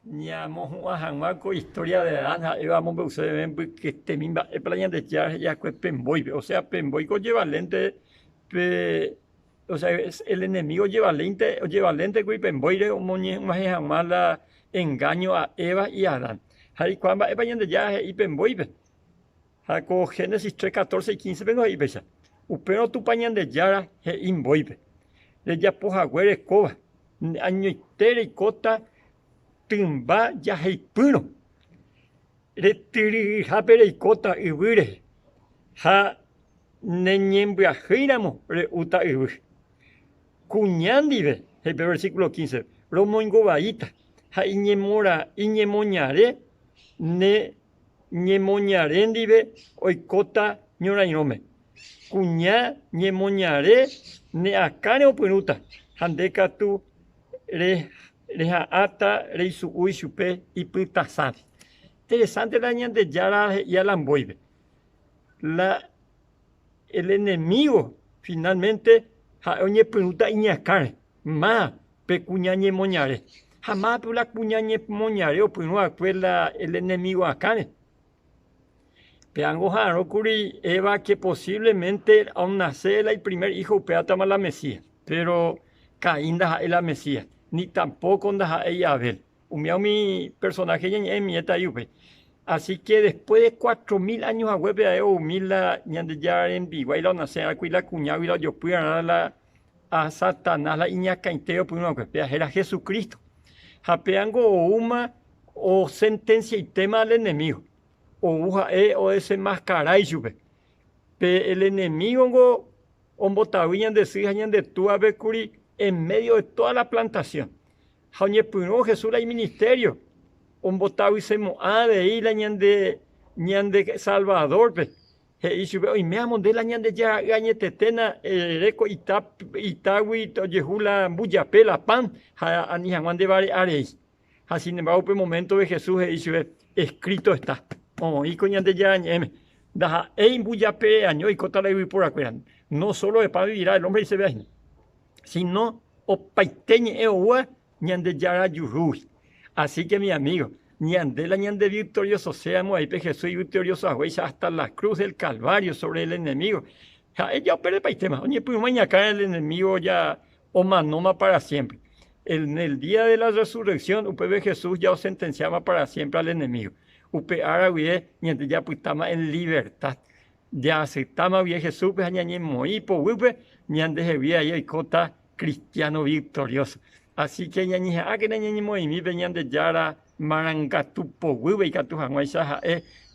Ñamohu'ã hag̃uáko historia de Adán ha'éva mbo'euseve que temimba para ñandejára he'akue pemboípe, o sea, pembói ko ojevalente o sea, es el enemigo llevalente kui pembóire omoñe'ãhe hag̃ua la engaño a Eva y Adán. Ha eikuaa mba'épa ñandejára he'i pembóipe. Ha ko Génesis 3, 14 y 15 pe no'ípecha. Upérõ tupa ñandejára he'i mbóipe. Rejapohague rekóva. Añoite reikóta tymba jaheipýrõ. Retyryhápe reikóta yvy rehe. Ha neñembyahýiramo re'úta yvy. Kuña ndive, hepe versículo 15, romoingovaíta ha iñemoñare ne ñemoñare ndive oikóta ñorairõme. Kuña ñemoñare ne akãre opyrũta ha ndékatu reha'ãta reisu'úi chupe ipytasáre. Interesante la ñandejára he'ía la mbóipe. El enemigo finalmente ha oñepyrũta iñakãre má pe kuña ñemoñare. Ha mápe la kuña ñemoñare opyrũakue el enemigo akãre. Peango ha'ãrõkuri Eva que posiblemente aún nacer el primer hijo upeátama la Mesías, pero Caín ndaha'e la Mesías, ni tampoco ndaha'e Abel. Umiáumi personaje ñeñe'ẽ mieta iupe. Así que después de 4000 años agüepe la ñandejára rembigua y la nacer y la cuñado y la yopyarã a Satanás la iñakãite opyrũakue era Jesucristo. Ha peango oúma o sentenciaitéma al enemigo. Ou ha'e o desenmascarái chupe. Pe el enemigo ngo ombotavy ñandesy ha ñandetúvapekuri en medio de toda la plantación. Ha oñepyrũ Jesús la ministerio. Ombotavysemo'ã avei la ñande Salvadorpe. He'i chupe oiméamo nde la ñandejára añeteténa réko itágui ojehu la mbujape, la pan, ha ani hag̃ua ndevare'arei. Ha sin embargo, pe momento de Jesús he'i chupe, escrito está. Oĩko ñandejára ñe'ẽme. Ndaha'éi mbujape'año oikóta la yvyporakuéra. No solo de pan vivirá el hombre, dice veáis, sino opaite ñe'ẽ oúa ñandejára juhúgui. Así que, mi amigo, ñande la ñande victorioso seamos ahí pe Jesús victorioso agüeisa hasta la cruz del Calvario sobre el enemigo. Ya opere paitema, oye, pues mañana el enemigo ya omanoma para siempre. En el día de la resurrección, upebe Jesús ya os sentenciaba para siempre al enemigo. Upe araguie, ñande ya puitama en libertad. Ya aceptama bien Jesús, pues añañe moipo, upe, ñande jevía y cota cristiano victorioso. Así que ñañe que ñañe moimi, ñande yara marangatupo, upe y catu hag̃uáicha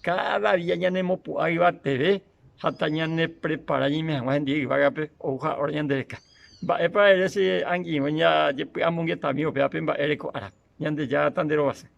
cada día ñane mopu'ãi TV, hasta ñane prepara y me hag̃ua hendive yvágape ouha ora ñandereka. Mba'épa ere che angirõ ña jepy'amongetami upéape mba'éreko ára. Ñande yara tanderovase.